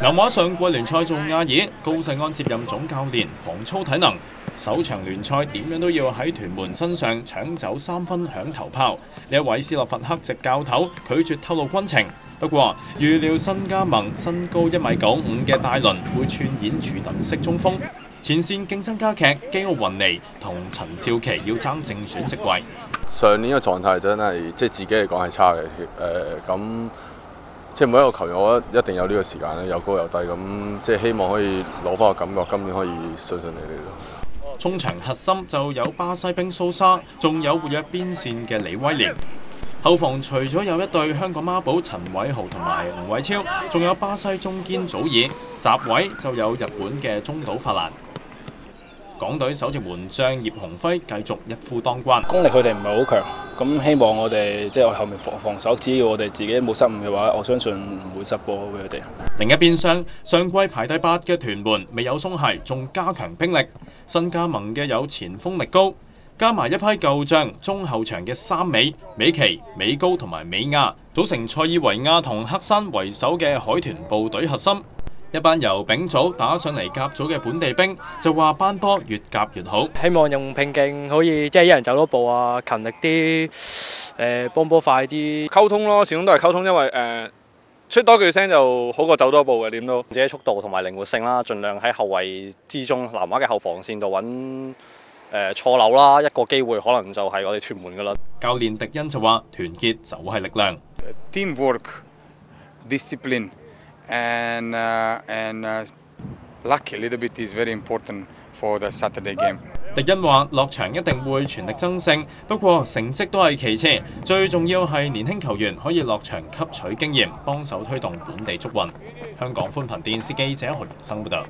南華上季聯賽做亞爾，高世安接任總教練，狂操體能。首場聯賽點樣都要喺屯門身上搶走3分響頭炮。呢一位斯洛伐克籍教頭拒絕透露軍情，不過預料新加盟身高1.95米嘅戴倫會串演柱躉式中鋒。前線競爭加劇，基奧雲尼同陳少琪要爭正選席位。上年嘅狀態真係自己嚟講係差嘅，咁每一個球員我覺得一定有呢個時間咧，有高有低，咁希望可以攞翻個感覺，今年可以順利咯。中場核心就有巴西兵蘇沙，仲有活躍邊線嘅李威廉。後防除咗有一對香港孖寶陳偉豪同埋吳偉超，仲有巴西中堅祖爾，閘位就有日本嘅中島法蘭。港隊首席門將葉鴻輝繼續一夫當關。功力佢哋唔係好強，咁希望我哋我後面防守，只要我哋自己冇失誤嘅話，我相信唔會失波俾佢哋。另一邊廂，上季排第8嘅屯門未有鬆懈，仲加強兵力。新加盟嘅有前鋒力高，加埋一批舊將，中後場嘅3美、美琪、美高同埋美亞，組成塞爾維亞同黑山為首嘅海豚部隊核心。一班由丙組打上嚟甲組嘅本地兵就話班波越夾越好，希望用拼勁可以一人走多步啊，勤力啲，幫波快啲，溝通咯，始終都係溝通，因為出多句聲就好過走多步嘅，點都自己速度同埋靈活性啦，盡量喺後衞之中南華嘅後防線度揾錯漏啦，一個機會可能就係我哋屯門噶啦。教練迪恩就話：團結就係力量。Teamwork, discipline, and luck a little bit is very important for the Saturday game. 迪恩話：落場一定會全力爭勝，不過成績都係其次，最重要係年輕球員可以落場吸取經驗，幫手推動本地足運。香港寬頻電視記者何榮生報道。